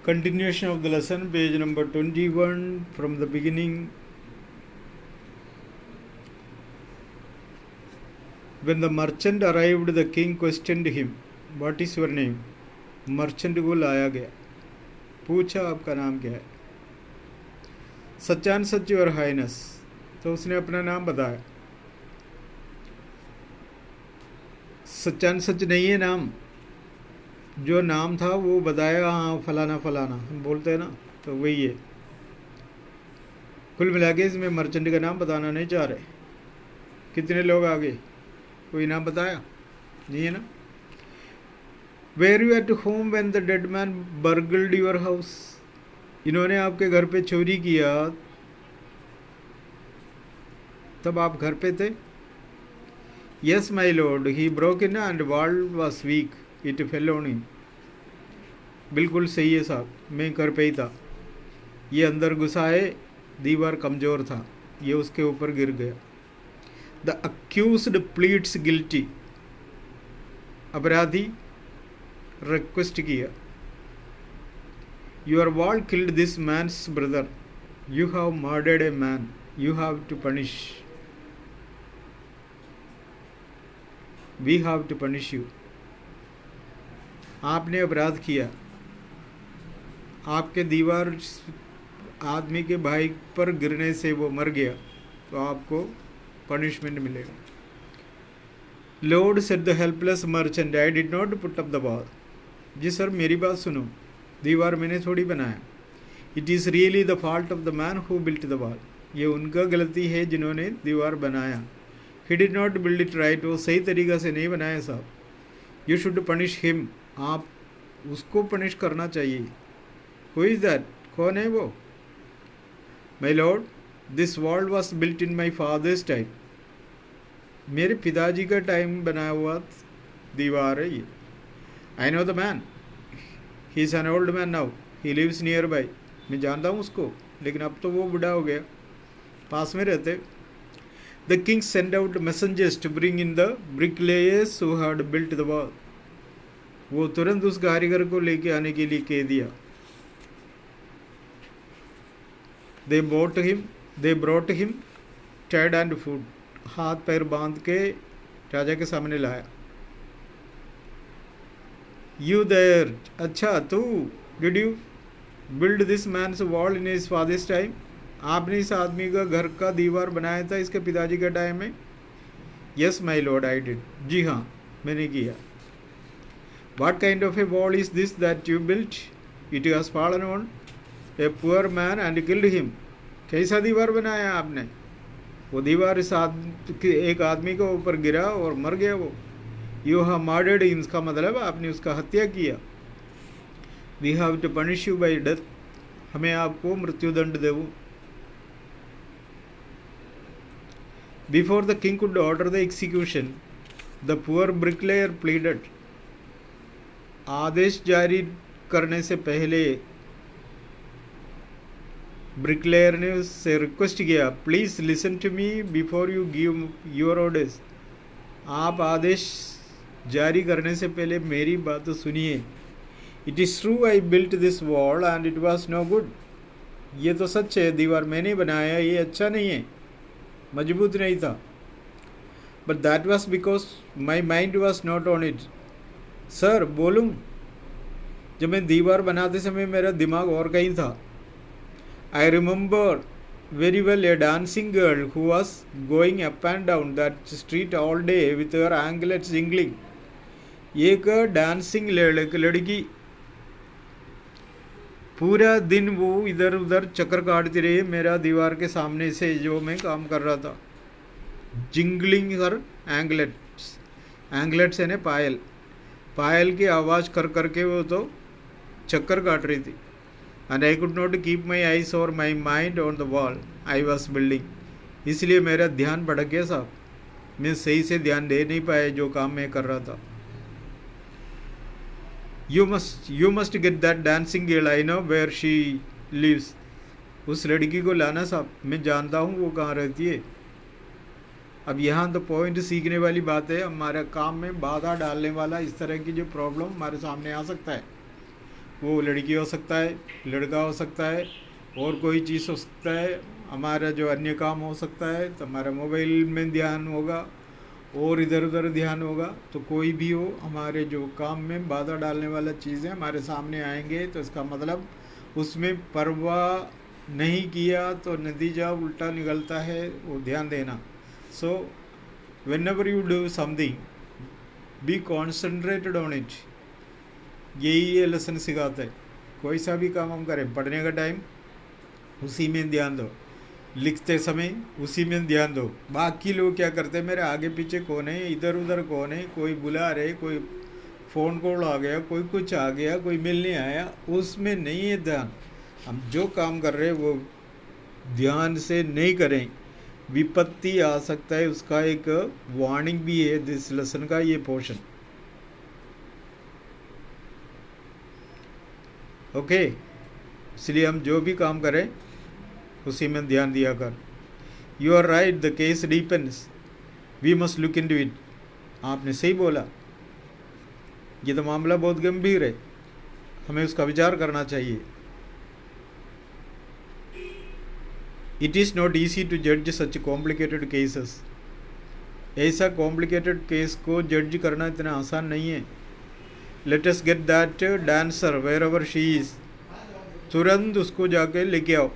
Continuation of the lesson, page number 21 from the beginning. When the merchant arrived, the king questioned him, "What is your name?" Merchant को लाया गया, पूछा आपका नाम क्या है? सच्चान सच योर हाइनेस, तो उसने अपना नाम बताया। सच्चान सच नहीं है नाम, जो नाम था वो बताया, हाँ फलाना फलाना हम बोलते हैं ना, तो वही है। कुल मिला के इसमें मर्चेंट का नाम बताना नहीं चाह रहे। कितने लोग आगे, कोई नाम बताया नहीं है ना। Were you at home when the dead man burgled your house, इन्होंने आपके घर पे चोरी किया तब आप घर पे थे? Yes my Lord, he broke in and wall was weak, it fell on him. बिल्कुल सही है साहब, मैं घर पे ही था, ये अंदर घुसा है, दीवार कमज़ोर था, ये उसके ऊपर गिर गया। द अक्यूज्ड प्लीड्स गिल्टी, अपराधी रिक्वेस्ट किया। Your wall killed this man's brother, you have murdered a man, you have to punish, we have to punish you. आपने अपराध किया, आपके दीवार आदमी के भाई पर गिरने से वो मर गया, तो आपको पनिशमेंट मिलेगा। Lord said the helpless merchant, I did not put up the wall. जी सर मेरी बात सुनो, दीवार मैंने थोड़ी बनाया। It is really the fault of the man who built the wall, ये उनका गलती है जिन्होंने दीवार बनाया। He did not build it right, वो सही तरीक़ा से नहीं बनाया साहब। यू शुड पनिश हिम, आप उसको पनिश करना चाहिए। हु इज़ दैट, कौन है वो? My lord, this wall was built in my father's time, मेरे पिताजी का टाइम बनाया हुआ दीवार है ये। I know the man, he is an old man now, he lives nearby, मैं जानता हूँ उसको, लेकिन अब तो वो बूढ़ा हो गया, पास में रहते। The king send out messengers to bring in the bricklayers who had built the wall, वो तुरंत उस कारीगर को लेके आने के लिए कह दिया। They brought him tied and foot, हाथ पैर बांध के राजा के सामने लाया। यू देयर, अच्छा तू, did you build this man's wall in his father's time, आपने इस आदमी का घर का दीवार बनाया था इसके पिताजी के टाइम में? Yes my lord I did, जी हाँ मैंने किया। What kind of a wall is this that you built, it has fallen on a poor man and killed him, कैसा दीवार बनाया आपने? वो दीवार इस एक आदमी के ऊपर गिरा और मर गया वो। यू हैव मर्डर्ड हिम, इसका मतलब आपने उसका हत्या किया। We have to punish you by death, हमें आपको मृत्युदंड देवो। Before the king could order the execution, the poor bricklayer pleaded, आदेश जारी करने से पहले ब्रिकलेयर ने उससे रिक्वेस्ट किया, please listen to me before you give your orders, आप आदेश जारी करने से पहले मेरी बात तो सुनिए। It is true I built this wall and it was no good, ये तो सच है, दीवार मैंने बनाया, ये अच्छा नहीं है, मजबूत नहीं था। But that was because my mind was not on it. Sir बोलूँ, जब मैं दीवार बनाते समय मेरा दिमाग और कहीं था। I remember very well a dancing girl who was going up and down that street all day with her anklets jingling. एक डांसिंग लड़की पूरा दिन वो इधर उधर चक्कर काटती रही मेरा दीवार के सामने से जो मैं काम कर रहा था। जिंगलिंग हर एंगलेट्स, एंगलेट्स यानी पायल, पायल की आवाज़ कर करके वो तो चक्कर काट रही थी। And I could not keep my eyes or my mind on the wall I was building, इसलिए मेरा ध्यान भटक गया साहब, मैं सही से ध्यान दे नहीं पाया जो काम मैं कर रहा था। You must get that dancing girl, I know where she lives, उस लड़की को लाना साहब, मैं जानता हूँ वो कहाँ रहती है। अब यहाँ तो पॉइंट सीखने वाली बात है, हमारे काम में बाधा डालने वाला इस तरह की जो प्रॉब्लम हमारे सामने आ सकता है, वो लड़की हो सकता है, लड़का हो सकता है, और कोई चीज़ हो सकता है, हमारा जो अन्य काम हो सकता है, तो हमारा मोबाइल में ध्यान होगा और इधर उधर ध्यान होगा। तो कोई भी हो, हमारे जो काम में बाधा डालने वाला चीज़ें हमारे सामने आएंगे, तो इसका मतलब उसमें परवाह नहीं किया तो नतीजा उल्टा निकलता है, वो ध्यान देना। So when ever you do something be concentrated on it. यही ये लेसन सिखाता है। कोई सा भी काम हम करें, पढ़ने का टाइम उसी में ध्यान दो, लिखते समय उसी में ध्यान दो। बाकी लोग क्या करते हैं, मेरे आगे पीछे कौन है, इधर उधर कौन है, कोई बुला रहे, कोई फ़ोन कॉल आ गया, कोई कुछ आ गया, कोई मिलने आया, उसमें नहीं है ध्यान। हम जो काम कर रहे हैं वो ध्यान से नहीं करें, विपत्ति आ सकता है। उसका एक वार्निंग भी है दिस लेसन का ये पोर्शन। ओके, इसलिए हम जो भी काम करें उसी में ध्यान दिया कर। You are right, the case depends, we must look into it. आपने सही बोला, ये तो मामला बहुत गंभीर है, हमें उसका विचार करना चाहिए। It is not easy to judge such complicated cases. ऐसा कॉम्प्लिकेटेड केस को जड्ज करना इतना आसान नहीं है। Let us get that dancer where ever she is. तुरंत उसको जाके लेके आओ।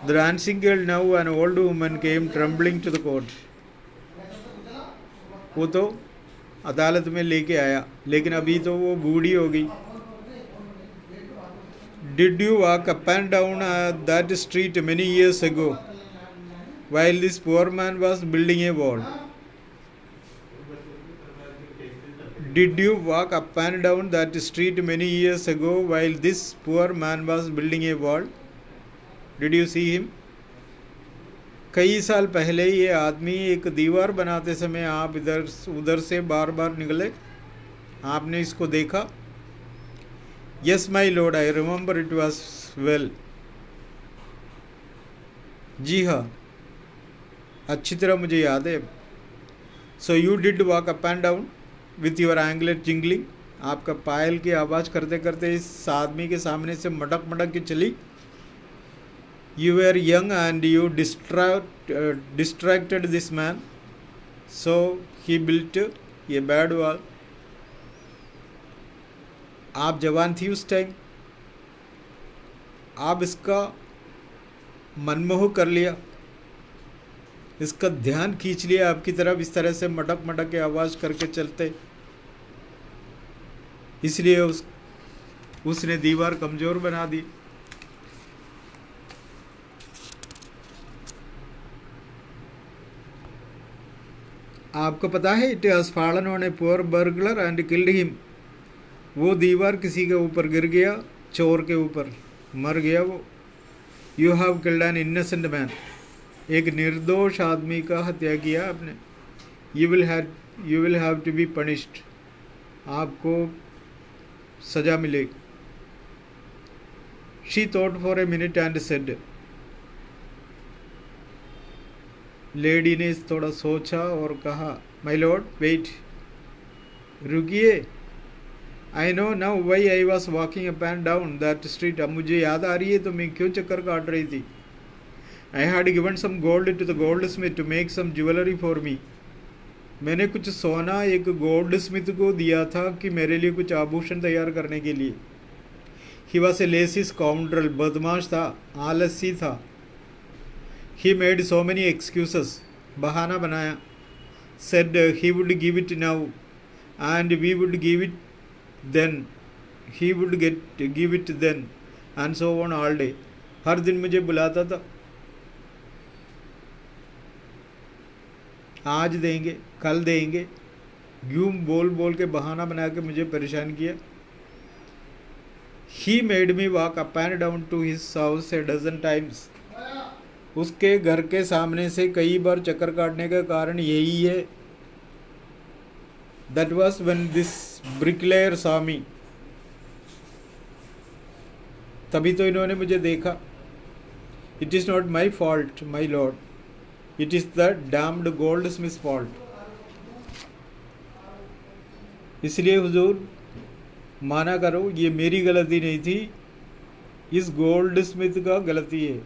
The dancing girl now an old woman came trembling to the court. वो तो अदालत में लेके आया, लेकिन अभी तो वो बूढ़ी हो गई। Did you walk up and down that street many years ago while this poor man was building a wall? Did you walk up and down that street many years ago while this poor man was building a wall? Did you see him? कई साल पहले ये आदमी एक दीवार बनाते समय आप इधर उधर से बार बार निकले, आपने इसको देखा? Yes, my lord, I remember it was well. जी हाँ, अच्छी तरह मुझे याद है। So you did walk up and down with your anklet jingling. आपका पायल की आवाज़ करते करते इस आदमी के सामने से मटक मटक के चली। You were young and you distracted this man, so he built a bad wall. आप जवान थी उस टाइम, आप इसका मनमोह कर लिया, इसका ध्यान खींच लिया आपकी तरफ, इस तरह से मटक मटक के आवाज़ करके चलते, इसलिए उसने दीवार कमज़ोर बना दी। आपको पता है, it has fallen on a poor burglar and killed him. वो दीवार किसी के ऊपर गिर गया, चोर के ऊपर, मर गया वो। You have killed an innocent man. एक निर्दोष आदमी का हत्या किया आपने। You will have to be punished. आपको सजा मिलेगी। She thought for a minute and said. Lady ने थोड़ा सोचा और कहा, माय लॉर्ड वेट, रुकिए। I know now why I was walking up and down that street. अब मुझे याद आ रही है तो मैं क्यों चक्कर काट रही थी। I had given some gold to the gold Smith to make some jewellery for me. मैंने कुछ सोना एक गोल्ड स्मिथ को दिया था कि मेरे लिए कुछ आभूषण तैयार करने के लिए। He was a lazy scoundrel. बदमाश था, आलसी था। He made so many excuses. बहाना बनाया। Said he would give it now and we would give it then, he would give it then, and so on all day. हर दिन मुझे बुलाता था, आज देंगे, कल देंगे, यूं बोल बोल के बहाना बना के मुझे परेशान किया। He made me walk up and down to his house a dozen times. उसके घर के सामने से कई बार चक्कर काटने का कारण यही है। That was when this bricklayer saw me. तभी तो इन्होंने मुझे देखा। It is not my fault, my lord. It is the damned goldsmith's fault. इसलिए हुजूर, माना करो ये मेरी गलती नहीं थी, इस गोल्ड स्मिथ का गलती है।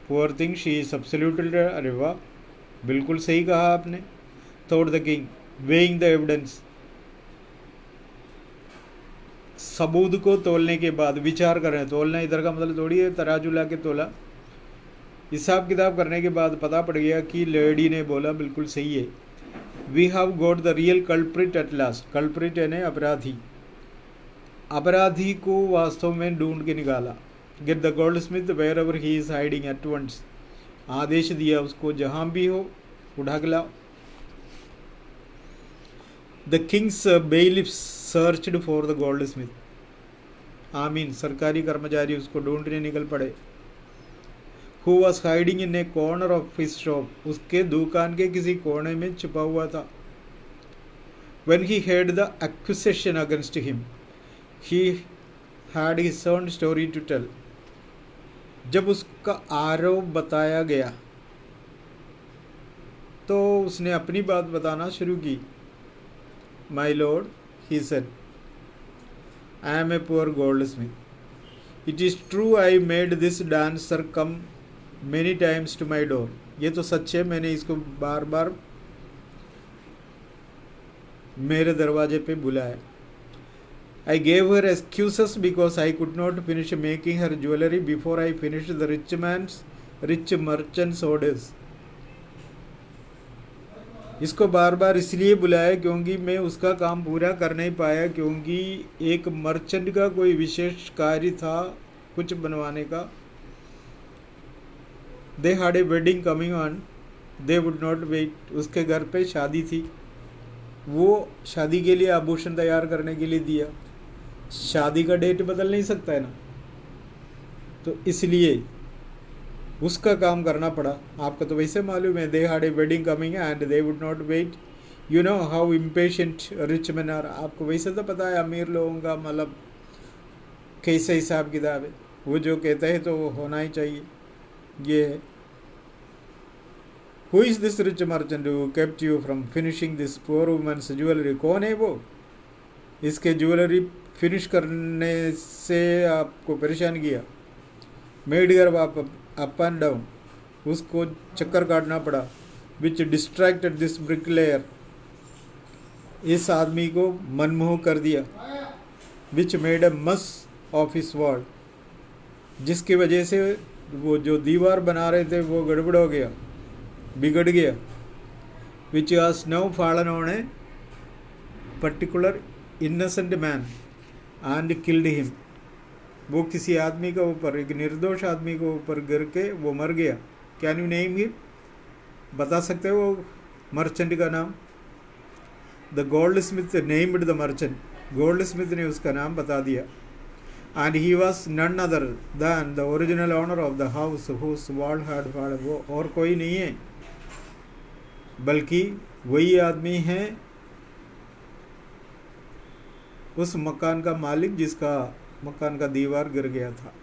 Poor thing she is absolutely, अरे वाह, बिल्कुल सही कहा आपने। Thought the king, weighing the evidence, सबूत को तोलने के बाद, विचार करें, तोलना इधर का मतलब थोड़ी है तराजू ला के तोला, हिसाब किताब करने के बाद पता पड़ गया कि लेडी ने बोला बिल्कुल सही है। We have got the real culprit at last, culprit यानी अपराधी, अपराधी को वास्तव में ढूंढ के निकाला। Get the gold smith where ever he is hiding at once, आदेश दिया उसको जहां भी हो उठा के लाओ। The king's bailiffs searched for the gold smith, आमीन, सरकारी कर्मचारी उसको ढूंढने निकल पड़े। Who was hiding in a corner of his shop, उसके दुकान के किसी कोने में छुपा हुआ था। When he heard the accusation against him, he had his own story to tell. जब उसका आरोप बताया गया तो उसने अपनी बात बताना शुरू की। My lord, he said, I am a poor goldsmith. It is true I made this dancer come many times to my door. ये तो सच है, मैंने इसको बार बार मेरे दरवाजे पे बुलाया। I gave her excuses because I could not finish making her jewelry before I finished the rich merchant's orders. इसको बार बार इसलिए बुलाया क्योंकि मैं उसका काम पूरा कर नहीं पाया, क्योंकि एक मर्चेंट का कोई विशेष कार्य था कुछ बनवाने का। They had a wedding coming on, they would not wait. उसके घर पे शादी थी, वो शादी के लिए आभूषण तैयार करने के लिए दिया। शादी का डेट बदल नहीं सकता है ना, तो इसलिए उसका काम करना पड़ा। आपको तो वैसे मालूम है, they had a wedding coming and they would not wait. You know how impatient rich man are, आपको वैसे तो पता है अमीर लोगों का मतलब कैसे हिसाब किताब है, वो जो कहते हैं तो वो होना ही चाहिए। ये है, who is this rich merchant who kept you from finishing this poor woman's jewellery, कौन है वो, इसके ज्वेलरी फिनिश करने से आपको परेशान किया। मेड गर अप एंड डाउन, उसको चक्कर काटना पड़ा। विच डिस्ट्रैक्टेड दिस ब्रिकलेयर, इस आदमी को मनमोह कर दिया। विच मेड अ मस ऑफ हिज वॉल, जिसकी वजह से वो जो दीवार बना रहे थे वो गड़बड़ हो गया, बिगड़ गया। Which has now fallen on a particular innocent man and killed him, वो किसी आदमी के ऊपर, एक निर्दोष आदमी के ऊपर गिर के वो मर गया। कैन यू नेम हिम, बता सकते हो वो मर्चेंट का नाम? The gold Smith named the merchant, goldsmith ने उसका नाम बता दिया। And he was none other than the original owner of the house whose wall had fallen, वो और कोई नहीं है बल्कि वही आदमी है, उस मकान का मालिक जिसका मकान का दीवार गिर गया था।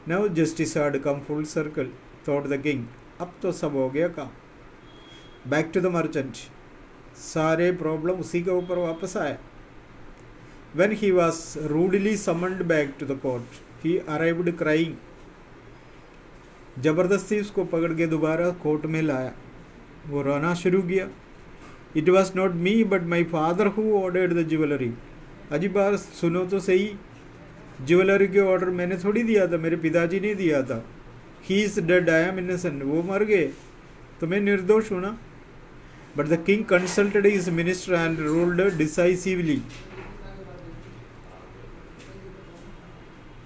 Now justice had come full circle, thought the king, अब तो सब हो गया काम। बैक टू द मर्चेंट, सारे प्रॉब्लम उसी के ऊपर वापस आए। When he was rudely summoned back to the court, he arrived crying, जबरदस्ती उसको पकड़ के दोबारा कोर्ट में लाया, वो रोना शुरू किया। It was not me but my father who ordered the jewellery, अजी बात सुनो तो सही, ज्वेलरी के ऑर्डर मैंने थोड़ी दिया था, मेरे पिताजी ने दिया था। He is dead, I am innocent, वो मर गए तो मैं निर्दोष हूँ ना। But the king consulted his minister and ruled decisively,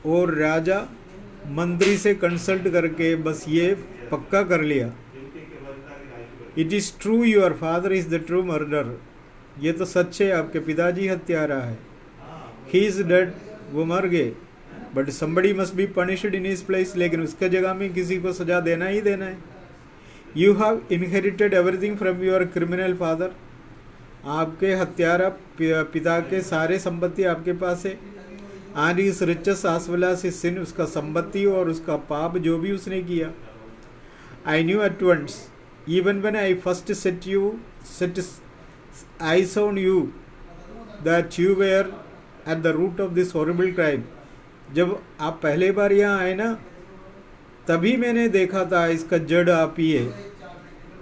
और राजा मंत्री से कंसल्ट करके बस ये पक्का कर लिया। It is true your father is the true murder, ये तो सच है, आपके पिताजी हत्यारा है। ही इज डेड, वो मर गए। But somebody must be punished in his place, लेकिन उसके जगह में किसी को सजा देना ही देना है। You have inherited everything from your criminal father, आपके हत्यारा पिता के सारे संपत्ति आपके पास है। And is riches as well as his sin, उसका संपत्ति और उसका पाप जो भी उसने किया। I knew at once, even when I first set eyes on you, that you were at the root of this horrible crime. जब आप पहले बार यहाँ आए ना, तभी मैंने देखा था इसका जड़ आप ही है.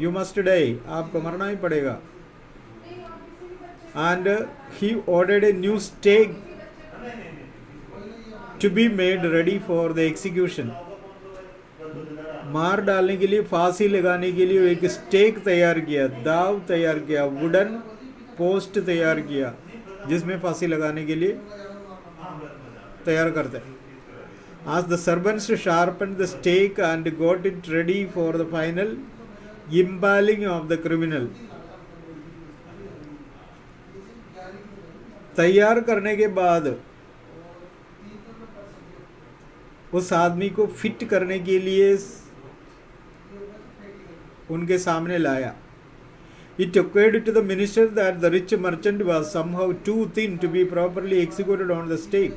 You must die, आपको मरना ही पड़ेगा. And he ordered a new stake to be made ready for the execution. मार डालने के लिए, फांसी लगाने के लिए एक स्टेक तैयार किया, दाव तैयार किया, वुडन पोस्ट तैयार किया, जिसमें फांसी लगाने के लिए तैयार करते हैं. As the servants sharpened the stake and got it ready for the final impaling of the criminal. तैयार करने के बाद उस आदमी को फिट करने के लिए उनके सामने लाया. It occurred to the minister that the rich merchant was somehow too thin to be properly executed on the stake.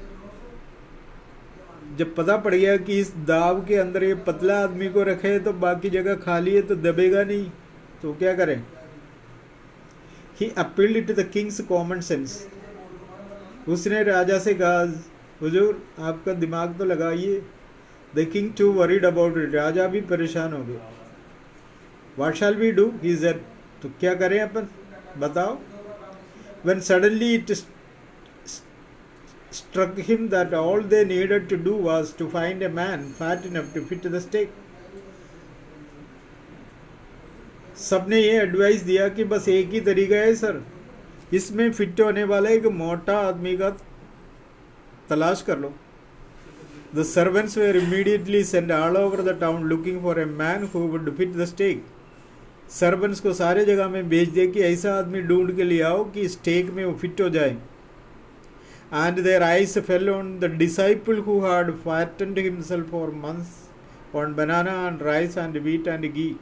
जब पता पड़ गया कि इस दाव के अंदर ये पतला आदमी को रखे तो बाकी जगह खाली है तो दबेगा नहीं, तो क्या करें? He appealed to the king's common sense. उसने राजा से कहा, हुजूर आपका दिमाग तो लगाइए. The king too worried about it. राजा भी परेशान हो गए. What shall we do? He said. तो क्या करें अपन, बताओ. When suddenly it struck him that all they needed to do was to find a man fat enough to fit the stake. सबने ये एडवाइस दिया कि बस एक ही तरीका है सर, इसमें फिट होने वाला एक मोटा आदमी का तलाश कर लो. The servants were immediately sent all over the town looking for a man who would fit the stake. Servants को सारे जगह में भेज दिया कि ऐसा आदमी ढूंढ के ले आओ कि स्टेक में वो फिट हो जाए. And their eyes fell on the disciple who had fattened himself for months on banana and rice and wheat and ghee.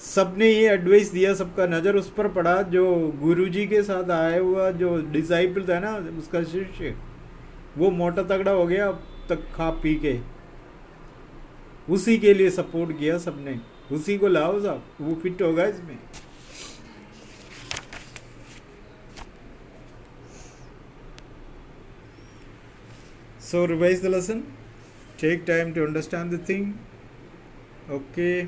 सबने ये एडवाइस दिया, सबका नज़र उस पर पड़ा जो गुरुजी के साथ आया हुआ जो डिसाइपल था ना, उसका शिष्य, वो मोटा तगड़ा हो गया अब तक खा पी के. उसी के लिए सपोर्ट किया सबने, उसी को लाओ साहब, वो फिट होगा इसमें. So revise the lesson, take time to understand the thing. Okay.